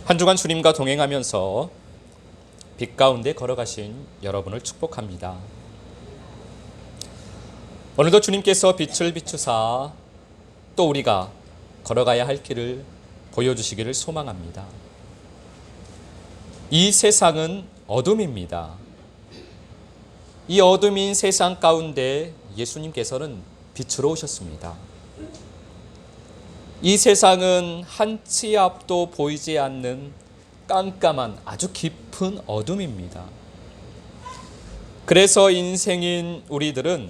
한 주간 주님과 동행하면서 빛 가운데 걸어가신 여러분을 축복합니다. 오늘도 주님께서 빛을 비추사 또 우리가 걸어가야 할 길을 보여주시기를 소망합니다. 이 세상은 어둠입니다. 이 어둠인 세상 가운데 예수님께서는 빛으로 오셨습니다. 이 세상은 한 치 앞도 보이지 않는 깜깜한 아주 깊은 어둠입니다. 그래서 인생인 우리들은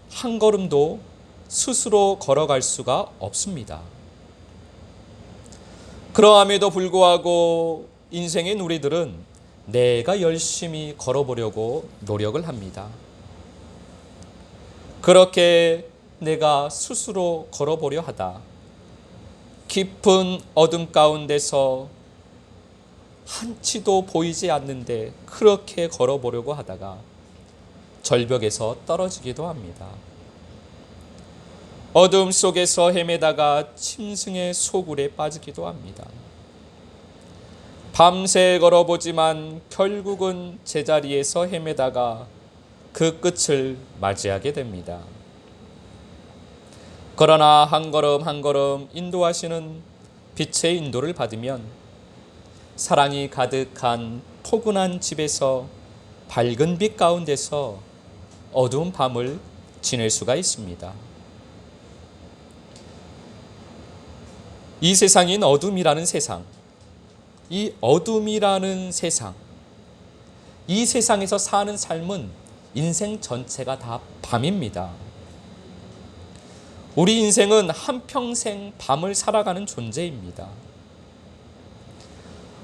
한 걸음도 스스로 걸어갈 수가 없습니다. 그러함에도 불구하고 인생인 우리들은 내가 열심히 걸어보려고 노력을 합니다. 그렇게 내가 스스로 걸어보려 하다 깊은 어둠 가운데서 한치도 보이지 않는데 그렇게 걸어보려고 하다가 절벽에서 떨어지기도 합니다. 어둠 속에서 헤매다가 짐승의 소굴에 빠지기도 합니다. 밤새 걸어보지만 결국은 제자리에서 헤매다가 그 끝을 맞이하게 됩니다. 그러나 한 걸음 한 걸음 인도하시는 빛의 인도를 받으면 사랑이 가득한 포근한 집에서 밝은 빛 가운데서 어두운 밤을 지낼 수가 있습니다. 이 세상인 어둠이라는 세상, 이 어둠이라는 세상, 이 세상에서 사는 삶은 인생 전체가 다 밤입니다. 우리 인생은 한평생 밤을 살아가는 존재입니다.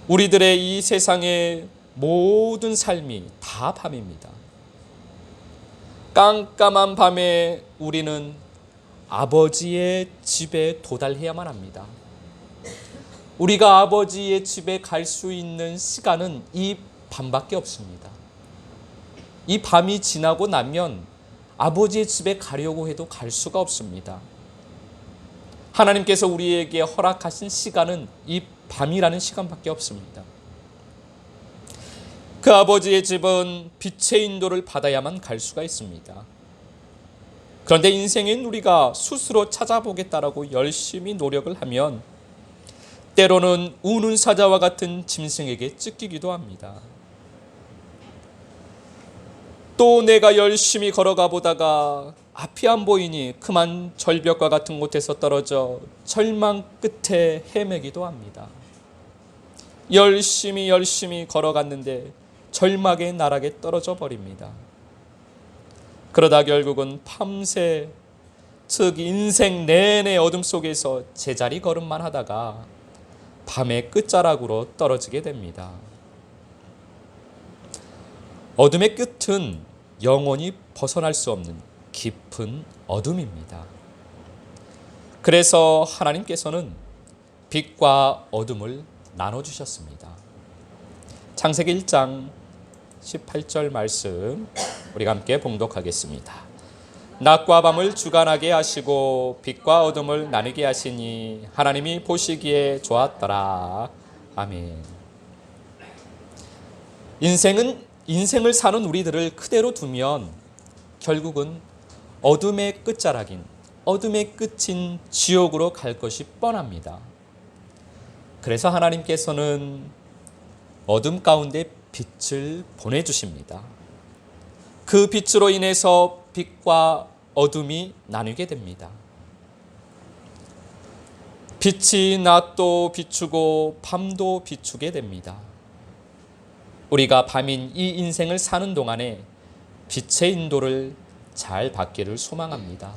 우리들의 이 세상의 모든 삶이 다 밤입니다. 깜깜한 밤에 우리는 아버지의 집에 도달해야만 합니다. 우리가 아버지의 집에 갈 수 있는 시간은 이 밤밖에 없습니다. 이 밤이 지나고 나면 아버지의 집에 가려고 해도 갈 수가 없습니다. 하나님께서 우리에게 허락하신 시간은 이 밤이라는 시간밖에 없습니다. 그 아버지의 집은 빛의 인도를 받아야만 갈 수가 있습니다. 그런데 인생인 우리가 스스로 찾아보겠다라고 열심히 노력을 하면 때로는 우는 사자와 같은 짐승에게 찢기기도 합니다. 또 내가 열심히 걸어가 보다가 앞이 안 보이니 그만 절벽과 같은 곳에서 떨어져 절망 끝에 헤매기도 합니다. 열심히 걸어갔는데 절망의 나락에 떨어져 버립니다. 그러다 결국은 밤새 즉 인생 내내 어둠 속에서 제자리 걸음만 하다가 밤의 끝자락으로 떨어지게 됩니다. 어둠의 끝은 영원히 벗어날 수 없는 깊은 어둠입니다. 그래서 하나님께서는 빛과 어둠을 나눠주셨습니다. 창세기 1장 18절 말씀 우리가 함께 봉독하겠습니다. 낮과 밤을 주관하게 하시고 빛과 어둠을 나누게 하시니 하나님이 보시기에 좋았더라. 아멘. 인생을 사는 우리들을 그대로 두면 결국은 어둠의 끝자락인 어둠의 끝인 지옥으로 갈 것이 뻔합니다. 그래서 하나님께서는 어둠 가운데 빛을 보내주십니다. 그 빛으로 인해서 빛과 어둠이 나뉘게 됩니다. 빛이 낮도 비추고 밤도 비추게 됩니다. 우리가 밤인 이 인생을 사는 동안에 빛의 인도를 잘 받기를 소망합니다.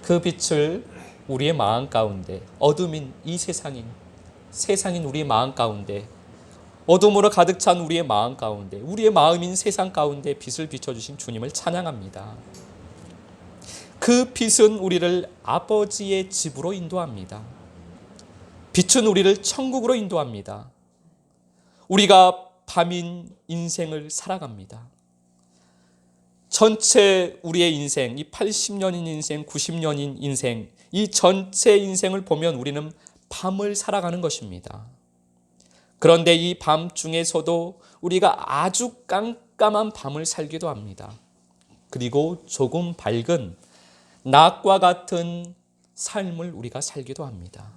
그 빛을 우리의 마음 가운데 어둠인 이 세상인 우리의 마음 가운데 어둠으로 가득 찬 우리의 마음 가운데 우리의 마음인 세상 가운데 빛을 비춰주신 주님을 찬양합니다. 그 빛은 우리를 아버지의 집으로 인도합니다. 빛은 우리를 천국으로 인도합니다. 우리가 밤인 인생을 살아갑니다. 전체 우리의 인생, 이 80년인 인생, 90년인 인생, 이 전체 인생을 보면 우리는 밤을 살아가는 것입니다. 그런데 이 밤 중에서도 우리가 아주 깜깜한 밤을 살기도 합니다. 그리고 조금 밝은 낮과 같은 삶을 우리가 살기도 합니다.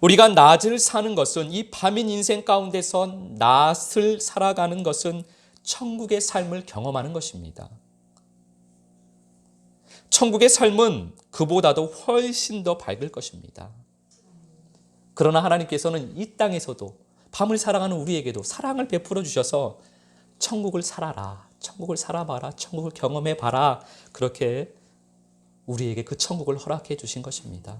우리가 낮을 사는 것은, 이 밤인 인생 가운데서 낮을 살아가는 것은 천국의 삶을 경험하는 것입니다. 천국의 삶은 그보다도 훨씬 더 밝을 것입니다. 그러나 하나님께서는 이 땅에서도 밤을 살아가는 우리에게도 사랑을 베풀어 주셔서 천국을 살아라, 천국을 살아봐라, 천국을 경험해봐라, 그렇게 우리에게 그 천국을 허락해 주신 것입니다.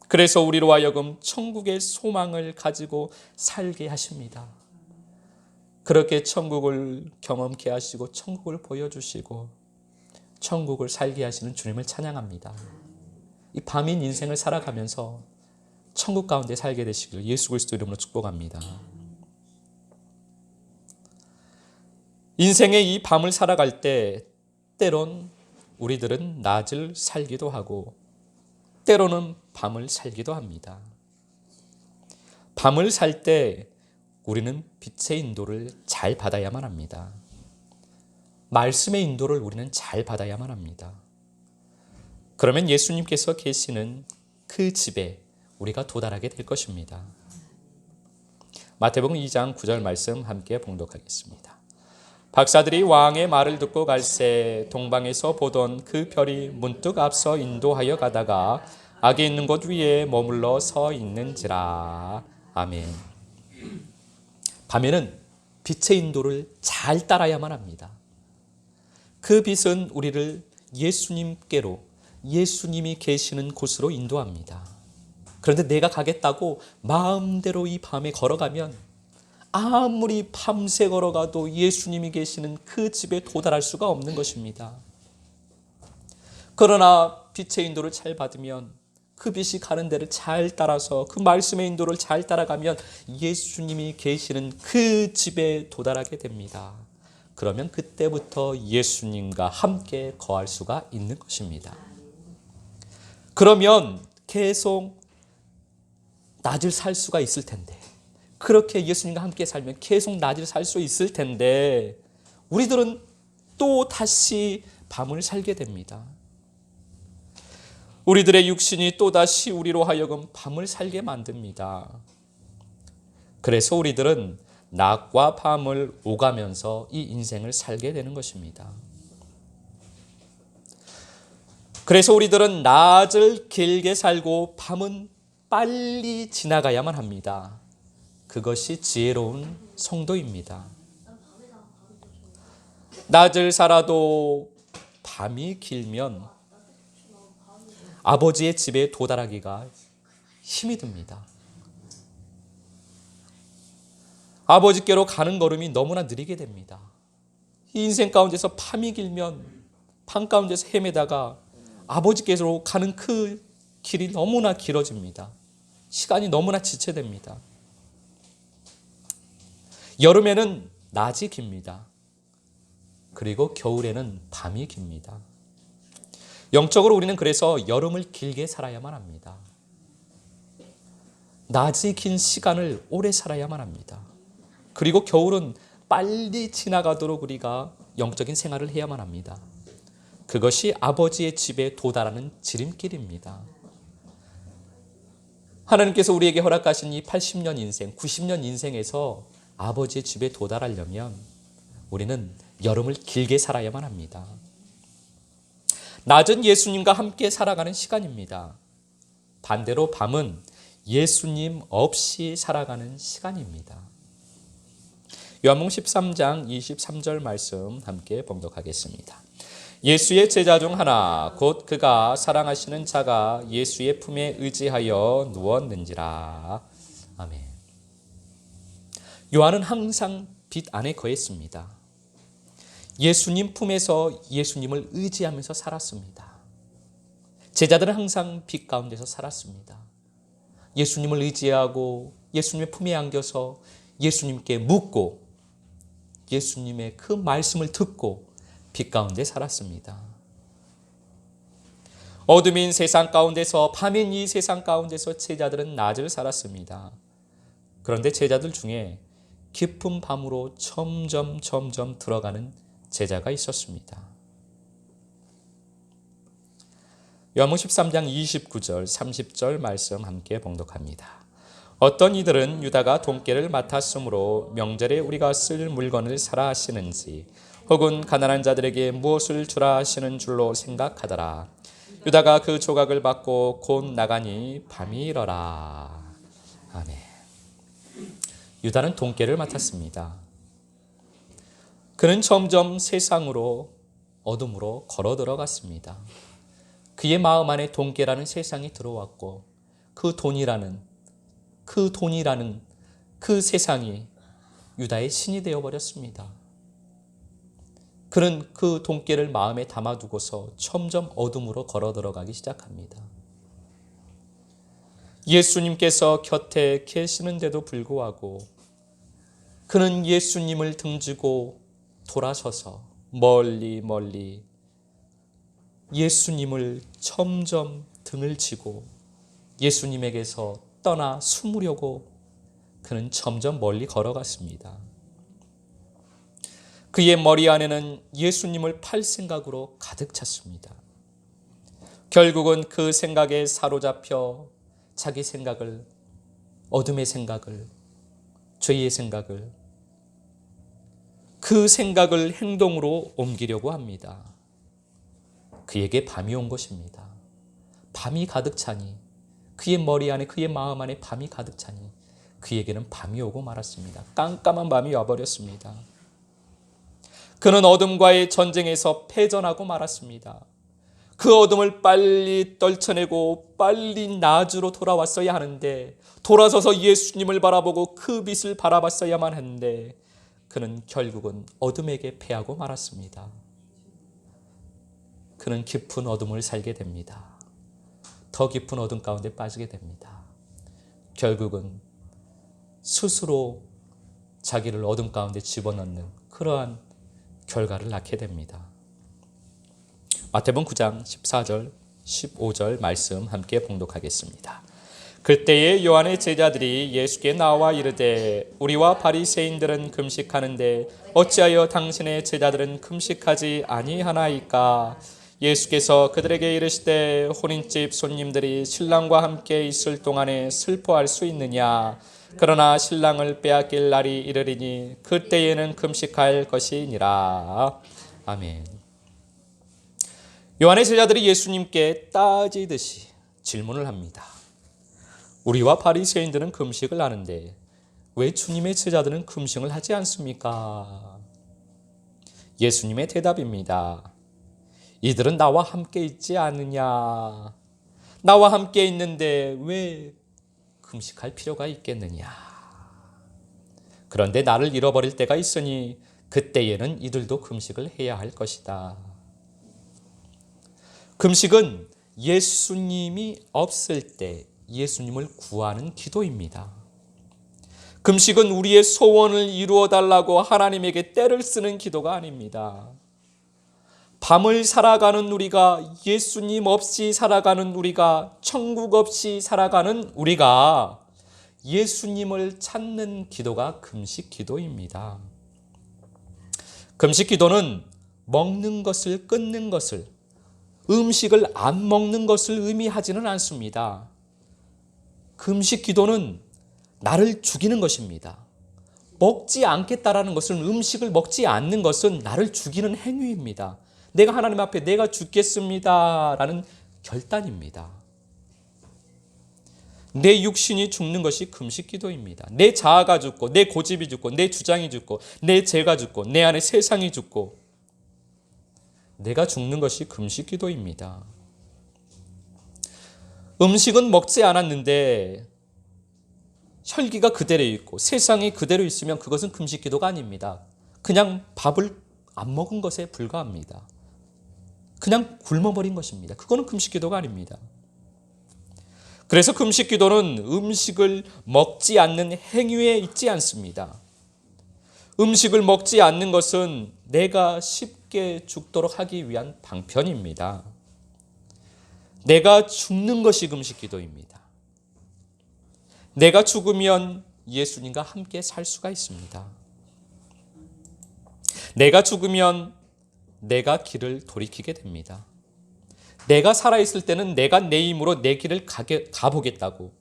그래서 우리로 하여금 천국의 소망을 가지고 살게 하십니다. 그렇게 천국을 경험케 하시고 천국을 보여주시고 천국을 살게 하시는 주님을 찬양합니다. 이 밤인 인생을 살아가면서 천국 가운데 살게 되시길 예수 그리스도 이름으로 축복합니다. 인생의 이 밤을 살아갈 때 때론 우리들은 낮을 살기도 하고 때로는 밤을 살기도 합니다. 밤을 살 때 우리는 빛의 인도를 잘 받아야만 합니다. 말씀의 인도를 우리는 잘 받아야만 합니다. 그러면 예수님께서 계시는 그 집에 우리가 도달하게 될 것입니다. 마태복음 2장 9절 말씀 함께 봉독하겠습니다. 박사들이 왕의 말을 듣고 갈새 동방에서 보던 그 별이 문득 앞서 인도하여 가다가 악이 있는 곳 위에 머물러 서 있는지라. 아멘. 밤에는 빛의 인도를 잘 따라야만 합니다. 그 빛은 우리를 예수님께로, 예수님이 계시는 곳으로 인도합니다. 그런데 내가 가겠다고 마음대로 이 밤에 걸어가면 아무리 밤새 걸어가도 예수님이 계시는 그 집에 도달할 수가 없는 것입니다. 그러나 빛의 인도를 잘 받으면, 그 빛이 가는 데를 잘 따라서 그 말씀의 인도를 잘 따라가면 예수님이 계시는 그 집에 도달하게 됩니다. 그러면 그때부터 예수님과 함께 거할 수가 있는 것입니다. 그러면 계속 낮을 살 수가 있을 텐데, 그렇게 예수님과 함께 살면 계속 낮을 살 수 있을 텐데 우리들은 또 다시 밤을 살게 됩니다. 우리들의 육신이 또다시 우리로 하여금 밤을 살게 만듭니다. 그래서 우리들은 낮과 밤을 오가면서 이 인생을 살게 되는 것입니다. 그래서 우리들은 낮을 길게 살고 밤은 빨리 지나가야만 합니다. 그것이 지혜로운 성도입니다. 낮을 살아도 밤이 길면 아버지의 집에 도달하기가 힘이 듭니다. 아버지께로 가는 걸음이 너무나 느리게 됩니다. 이 인생 가운데서 밤이 길면 밤 가운데서 헤매다가 아버지께로 가는 그 길이 너무나 길어집니다. 시간이 너무나 지체됩니다. 여름에는 낮이 깁니다. 그리고 겨울에는 밤이 깁니다. 영적으로 우리는 그래서 여름을 길게 살아야만 합니다. 낮이 긴 시간을 오래 살아야만 합니다. 그리고 겨울은 빨리 지나가도록 우리가 영적인 생활을 해야만 합니다. 그것이 아버지의 집에 도달하는 지름길입니다. 하나님께서 우리에게 허락하신 이 80년 인생, 90년 인생에서 아버지의 집에 도달하려면 우리는 여름을 길게 살아야만 합니다. 낮은 예수님과 함께 살아가는 시간입니다. 반대로 밤은 예수님 없이 살아가는 시간입니다. 요한복음 13장 23절 말씀 함께 봉독하겠습니다. 예수의 제자 중 하나 곧 그가 사랑하시는 자가 예수의 품에 의지하여 누웠는지라. 아멘. 요한은 항상 빛 안에 거했습니다. 예수님 품에서 예수님을 의지하면서 살았습니다. 제자들은 항상 빛 가운데서 살았습니다. 예수님을 의지하고 예수님의 품에 안겨서 예수님께 묻고 예수님의 그 말씀을 듣고 빛 가운데 살았습니다. 어둠인 세상 가운데서, 밤인 이 세상 가운데서 제자들은 낮을 살았습니다. 그런데 제자들 중에 깊은 밤으로 점점 들어가는 제자가 있었습니다. 요한복음 13장 29절 30절 말씀 함께 봉독합니다. 어떤 이들은 유다가 돈깨를 맡았으므로 명절에 우리가 쓸 물건을 사라 하시는지 혹은 가난한 자들에게 무엇을 주라 하시는 줄로 생각하더라. 유다가 그 조각을 받고 곧 나가니 밤이 이러라. 아멘. 유다는 돈깨를 맡았습니다. 그는 점점 세상으로, 어둠으로 걸어 들어갔습니다. 그의 마음 안에 돈깨라는 세상이 들어왔고 그 돈이라는 그 세상이 유다의 신이 되어버렸습니다. 그는 그 돈깨를 마음에 담아두고서 점점 어둠으로 걸어 들어가기 시작합니다. 예수님께서 곁에 계시는데도 불구하고 그는 예수님을 등지고 돌아서서 멀리 예수님을 점점 등을 치고 예수님에게서 떠나 숨으려고 그는 점점 멀리 걸어갔습니다. 그의 머리 안에는 예수님을 팔 생각으로 가득 찼습니다. 결국은 그 생각에 사로잡혀 자기 생각을, 어둠의 생각을, 죄의 생각을, 그 생각을 행동으로 옮기려고 합니다. 그에게 밤이 온 것입니다. 밤이 가득 차니, 그의 머리 안에, 그의 마음 안에 밤이 가득 차니 그에게는 밤이 오고 말았습니다. 깜깜한 밤이 와버렸습니다. 그는 어둠과의 전쟁에서 패전하고 말았습니다. 그 어둠을 빨리 떨쳐내고 빨리 나주로 돌아왔어야 하는데, 돌아서서 예수님을 바라보고 그 빛을 바라봤어야만 했는데 그는 결국은 어둠에게 패하고 말았습니다. 그는 깊은 어둠을 살게 됩니다. 더 깊은 어둠 가운데 빠지게 됩니다. 결국은 스스로 자기를 어둠 가운데 집어넣는 그러한 결과를 낳게 됩니다. 마태복음 9장 14절 15절 말씀 함께 봉독하겠습니다. 그때에 요한의 제자들이 예수께 나와 이르되 우리와 바리새인들은 금식하는데 어찌하여 당신의 제자들은 금식하지 아니하나이까? 예수께서 그들에게 이르시되 혼인집 손님들이 신랑과 함께 있을 동안에 슬퍼할 수 있느냐? 그러나 신랑을 빼앗길 날이 이르리니 그때에는 금식할 것이니라. 아멘. 요한의 제자들이 예수님께 따지듯이 질문을 합니다. 우리와 바리새인들은 금식을 하는데 왜 주님의 제자들은 금식을 하지 않습니까? 예수님의 대답입니다. 이들은 나와 함께 있지 않느냐? 나와 함께 있는데 왜 금식할 필요가 있겠느냐? 그런데 나를 잃어버릴 때가 있으니 그때에는 이들도 금식을 해야 할 것이다. 금식은 예수님이 없을 때 예수님을 구하는 기도입니다. 금식은 우리의 소원을 이루어 달라고 하나님에게 떼를 쓰는 기도가 아닙니다. 밤을 살아가는 우리가, 예수님 없이 살아가는 우리가, 천국 없이 살아가는 우리가 예수님을 찾는 기도가 금식 기도입니다. 금식 기도는 먹는 것을 끊는 것을, 음식을 안 먹는 것을 의미하지는 않습니다. 금식 기도는 나를 죽이는 것입니다. 먹지 않겠다라는 것은, 음식을 먹지 않는 것은 나를 죽이는 행위입니다. 내가 하나님 앞에 내가 죽겠습니다라는 결단입니다. 내 육신이 죽는 것이 금식 기도입니다. 내 자아가 죽고, 내 고집이 죽고, 내 주장이 죽고, 내 죄가 죽고, 내 안에 세상이 죽고, 내가 죽는 것이 금식 기도입니다. 음식은 먹지 않았는데 혈기가 그대로 있고 세상이 그대로 있으면 그것은 금식 기도가 아닙니다. 그냥 밥을 안 먹은 것에 불과합니다. 그냥 굶어버린 것입니다. 그거는 금식 기도가 아닙니다. 그래서 금식 기도는 음식을 먹지 않는 행위에 있지 않습니다. 음식을 먹지 않는 것은 내가 쉽게 죽도록 하기 위한 방편입니다. 내가 죽는 것이 금식 기도입니다. 내가 죽으면 예수님과 함께 살 수가 있습니다. 내가 죽으면 내가 길을 돌이키게 됩니다. 내가 살아있을 때는 내가 내 힘으로 내 길을 가보겠다고,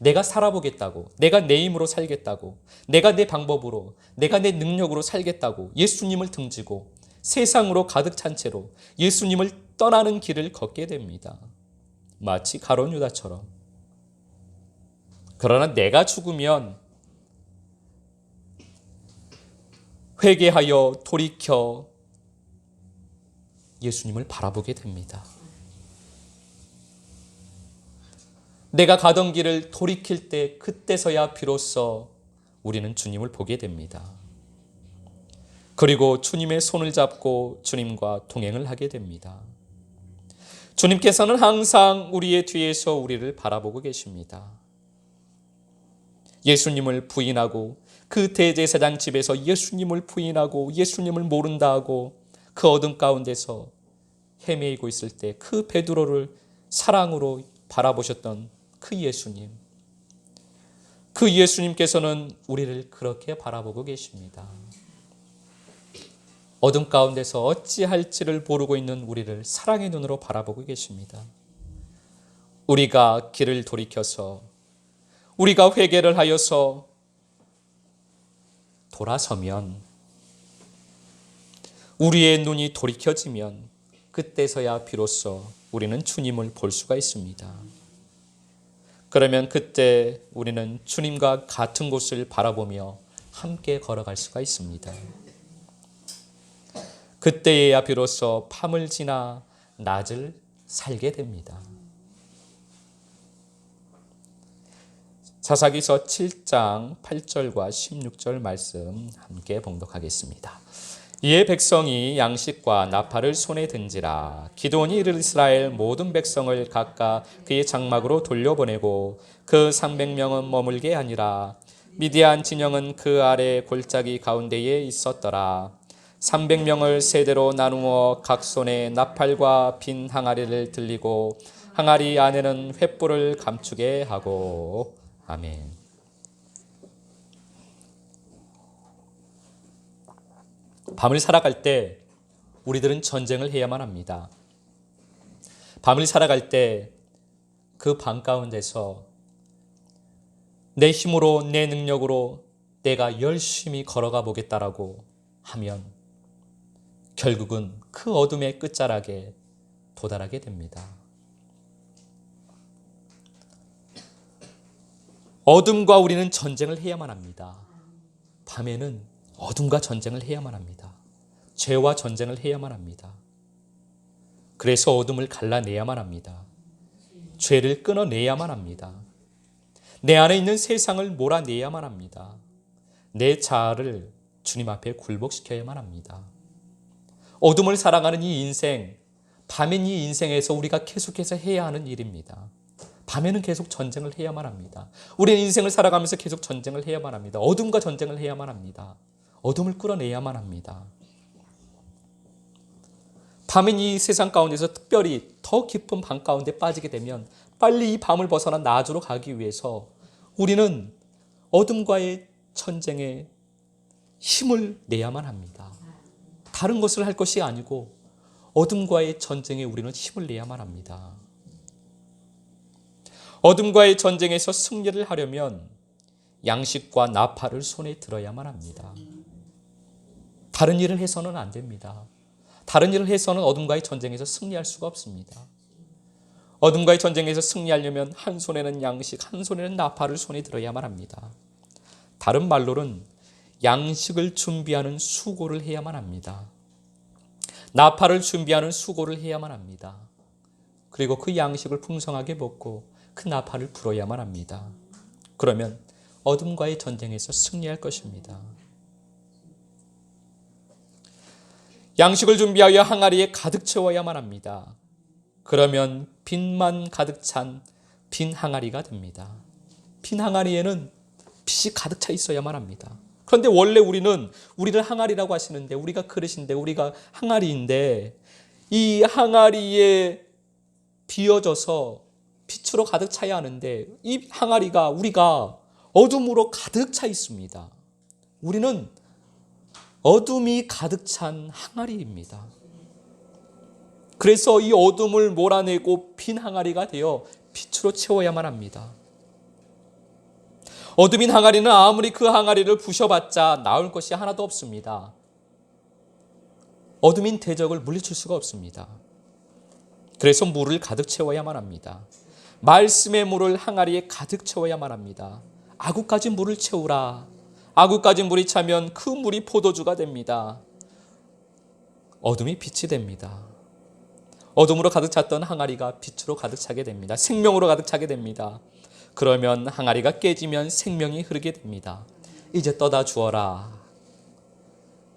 내가 살아보겠다고, 내가 내 힘으로 살겠다고, 내가 내 방법으로, 내가 내 능력으로 살겠다고 예수님을 등지고 세상으로 가득 찬 채로 예수님을 떠나는 길을 걷게 됩니다. 마치 가룟 유다처럼. 그러나 내가 죽으면 회개하여 돌이켜 예수님을 바라보게 됩니다. 내가 가던 길을 돌이킬 때 그때서야 비로소 우리는 주님을 보게 됩니다. 그리고 주님의 손을 잡고 주님과 동행을 하게 됩니다. 주님께서는 항상 우리의 뒤에서 우리를 바라보고 계십니다. 예수님을 부인하고 그 대제사장 집에서 예수님을 부인하고 예수님을 모른다 하고 그 어둠 가운데서 헤매이고 있을 때 그 베드로를 사랑으로 바라보셨던 그 예수님, 그 예수님께서는 우리를 그렇게 바라보고 계십니다. 어둠 가운데서 어찌할지를 모르고 있는 우리를 사랑의 눈으로 바라보고 계십니다. 우리가 길을 돌이켜서, 우리가 회개를 하여서 돌아서면, 우리의 눈이 돌이켜지면 그때서야 비로소 우리는 주님을 볼 수가 있습니다. 그러면 그때 우리는 주님과 같은 곳을 바라보며 함께 걸어갈 수가 있습니다. 그때에야 비로소 밤을 지나 낮을 살게 됩니다. 사사기서 7장 8절과 16절 말씀 함께 봉독하겠습니다. 이에 백성이 양식과 나팔을 손에 든지라. 기드온이 이를 이스라엘 모든 백성을 각각 그의 장막으로 돌려보내고 그 300명은 머물게 하니라. 미디안 진영은 그 아래 골짜기 가운데에 있었더라. 300명을 세대로 나누어 각 손에 나팔과 빈 항아리를 들리고 항아리 안에는 횃불을 감추게 하고. 아멘. 밤을 살아갈 때 우리들은 전쟁을 해야만 합니다. 밤을 살아갈 때 그 밤 가운데서 내 힘으로, 내 능력으로 내가 열심히 걸어가 보겠다라고 하면 결국은 그 어둠의 끝자락에 도달하게 됩니다. 어둠과 우리는 전쟁을 해야만 합니다. 밤에는 어둠과 전쟁을 해야만 합니다. 죄와 전쟁을 해야만 합니다. 그래서 어둠을 갈라내야만 합니다. 죄를 끊어내야만 합니다. 내 안에 있는 세상을 몰아내야만 합니다. 내 자아를 주님 앞에 굴복시켜야만 합니다. 어둠을 살아가는 이 인생, 밤인 이 인생에서 우리가 계속해서 해야 하는 일입니다. 밤에는 계속 전쟁을 해야만 합니다. 우리는 인생을 살아가면서 계속 전쟁을 해야만 합니다. 어둠과 전쟁을 해야만 합니다. 어둠을 끌어내야만 합니다. 밤인 이 세상 가운데서 특별히 더 깊은 밤 가운데 빠지게 되면 빨리 이 밤을 벗어나 낮으로 가기 위해서 우리는 어둠과의 전쟁에 힘을 내야만 합니다. 다른 것을 할 것이 아니고 어둠과의 전쟁에 우리는 힘을 내야만 합니다. 어둠과의 전쟁에서 승리를 하려면 양식과 나팔을 손에 들어야만 합니다. 다른 일을 해서는 안 됩니다. 다른 일을 해서는 어둠과의 전쟁에서 승리할 수가 없습니다. 어둠과의 전쟁에서 승리하려면 한 손에는 양식, 한 손에는 나팔을 손에 들어야만 합니다. 다른 말로는 양식을 준비하는 수고를 해야만 합니다. 나팔을 준비하는 수고를 해야만 합니다. 그리고 그 양식을 풍성하게 먹고 그 나팔을 불어야만 합니다. 그러면 어둠과의 전쟁에서 승리할 것입니다. 양식을 준비하여 항아리에 가득 채워야만 합니다. 그러면 빛만 가득 찬 빈 항아리가 됩니다. 빈 항아리에는 빛이 가득 차 있어야만 합니다. 그런데 원래 우리를 항아리라고 하시는데, 우리가 그릇인데, 우리가 항아리인데, 이 항아리에 비어져서 빛으로 가득 차야 하는데 이 항아리가 우리가 어둠으로 가득 차 있습니다. 우리는 어둠이 가득 찬 항아리입니다. 그래서 이 어둠을 몰아내고 빈 항아리가 되어 빛으로 채워야만 합니다. 어둠인 항아리는 아무리 그 항아리를 부셔봤자 나올 것이 하나도 없습니다. 어둠인 대적을 물리칠 수가 없습니다. 그래서 물을 가득 채워야만 합니다. 말씀의 물을 항아리에 가득 채워야만 합니다. 아구까지 물을 채우라. 아구까지 물이 차면 그 물이 포도주가 됩니다. 어둠이 빛이 됩니다. 어둠으로 가득 찼던 항아리가 빛으로 가득 차게 됩니다. 생명으로 가득 차게 됩니다. 그러면 항아리가 깨지면 생명이 흐르게 됩니다. 이제 떠다 주어라.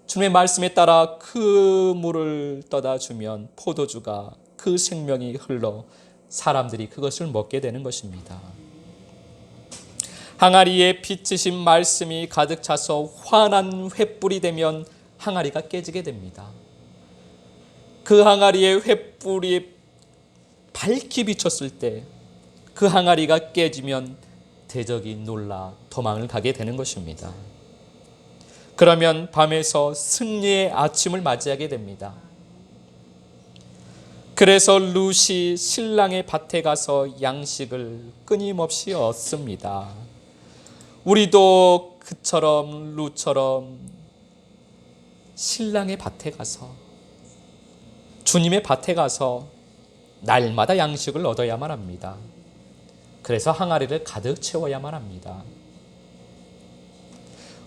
주님의 말씀에 따라 그 물을 떠다 주면 포도주가 그 생명이 흘러 사람들이 그것을 먹게 되는 것입니다. 항아리에 빛이신 말씀이 가득 차서 환한 횃불이 되면 항아리가 깨지게 됩니다. 그 항아리에 횃불이 밝게 비쳤을 때 그 항아리가 깨지면 대적이 놀라 도망을 가게 되는 것입니다. 그러면 밤에서 승리의 아침을 맞이하게 됩니다. 그래서 룻이 신랑의 밭에 가서 양식을 끊임없이 얻습니다. 우리도 그처럼 룻처럼 신랑의 밭에 가서 주님의 밭에 가서 날마다 양식을 얻어야만 합니다. 그래서 항아리를 가득 채워야만 합니다.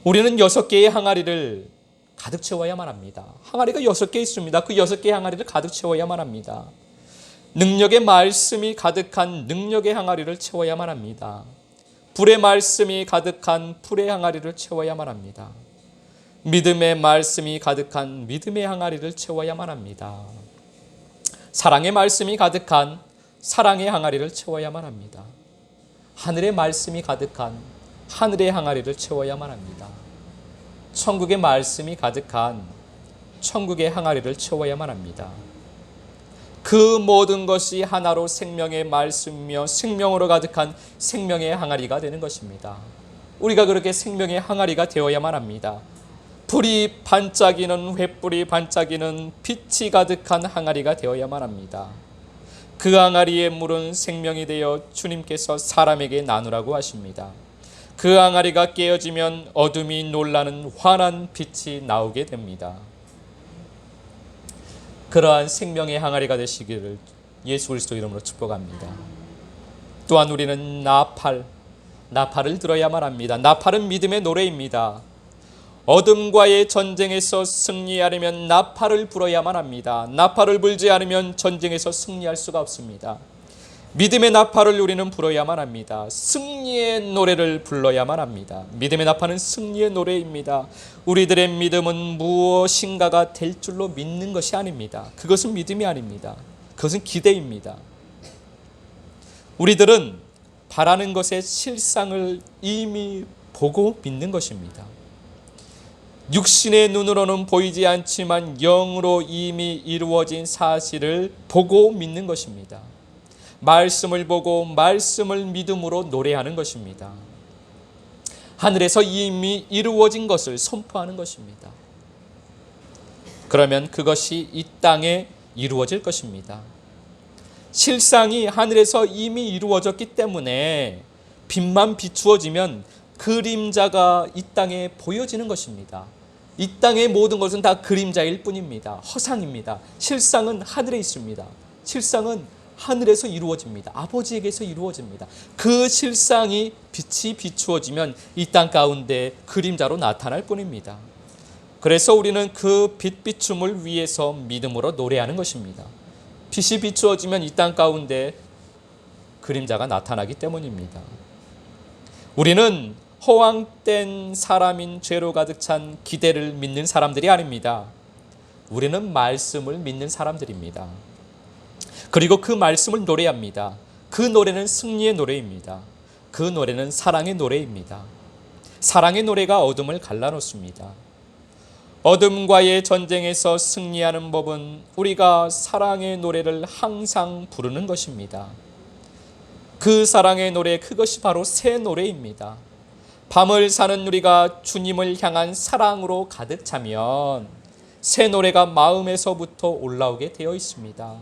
우리는 6개의 항아리를 가득 채워야만 합니다. 항아리가 6개 있습니다. 그 6개의 항아리를 가득 채워야만 합니다. 능력의 말씀이 가득한 능력의 항아리를 채워야만 합니다. 불의 말씀이 가득한 불의 항아리를 채워야만 합니다. 믿음의 말씀이 가득한 믿음의 항아리를 채워야만 합니다. 사랑의 말씀이 가득한 사랑의 항아리를 채워야만 합니다. 하늘의 말씀이 가득한 하늘의 항아리를 채워야만 합니다. 천국의 말씀이 가득한 천국의 항아리를 채워야만 합니다. 그 모든 것이 하나로 생명의 말씀이며 생명으로 가득한 생명의 항아리가 되는 것입니다. 우리가 그렇게 생명의 항아리가 되어야만 합니다. 불이 반짝이는 횃불이 반짝이는 빛이 가득한 항아리가 되어야만 합니다. 그 항아리의 물은 생명이 되어 주님께서 사람에게 나누라고 하십니다. 그 항아리가 깨어지면 어둠이 놀라는 환한 빛이 나오게 됩니다. 그러한 생명의 항아리가 되시기를 예수 그리스도 이름으로 축복합니다. 또한 우리는 나팔을 들어야만 합니다. 나팔은 믿음의 노래입니다. 어둠과의 전쟁에서 승리하려면 나팔을 불어야만 합니다. 나팔을 불지 않으면 전쟁에서 승리할 수가 없습니다. 믿음의 나팔을 우리는 불어야만 합니다. 승리의 노래를 불러야만 합니다. 믿음의 나팔은 승리의 노래입니다. 우리들의 믿음은 무엇인가가 될 줄로 믿는 것이 아닙니다. 그것은 믿음이 아닙니다. 그것은 기대입니다. 우리들은 바라는 것의 실상을 이미 보고 믿는 것입니다. 육신의 눈으로는 보이지 않지만 영으로 이미 이루어진 사실을 보고 믿는 것입니다. 말씀을 보고 말씀을 믿음으로 노래하는 것입니다. 하늘에서 이미 이루어진 것을 선포하는 것입니다. 그러면 그것이 이 땅에 이루어질 것입니다. 실상이 하늘에서 이미 이루어졌기 때문에 빛만 비추어지면 그림자가 이 땅에 보여지는 것입니다. 이 땅의 모든 것은 다 그림자일 뿐입니다. 허상입니다. 실상은 하늘에 있습니다. 실상은 하늘에서 이루어집니다. 아버지에게서 이루어집니다. 그 실상이 빛이 비추어지면 이 땅 가운데 그림자로 나타날 뿐입니다. 그래서 우리는 그 빛 비춤을 위해서 믿음으로 노래하는 것입니다. 빛이 비추어지면 이 땅 가운데 그림자가 나타나기 때문입니다. 우리는 허황된 사람인 죄로 가득 찬 기대를 믿는 사람들이 아닙니다. 우리는 말씀을 믿는 사람들입니다. 그리고 그 말씀을 노래합니다. 그 노래는 승리의 노래입니다. 그 노래는 사랑의 노래입니다. 사랑의 노래가 어둠을 갈라놓습니다. 어둠과의 전쟁에서 승리하는 법은 우리가 사랑의 노래를 항상 부르는 것입니다. 그 사랑의 노래, 그것이 바로 새 노래입니다. 밤을 사는 우리가 주님을 향한 사랑으로 가득 차면 새 노래가 마음에서부터 올라오게 되어 있습니다.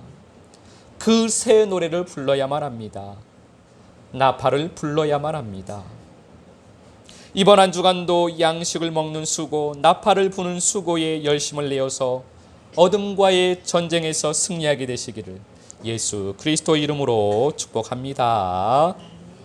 그 새 노래를 불러야만 합니다. 나팔을 불러야만 합니다. 이번 한 주간도 양식을 먹는 수고, 나팔을 부는 수고에 열심을 내어서 어둠과의 전쟁에서 승리하게 되시기를 예수 그리스도 이름으로 축복합니다.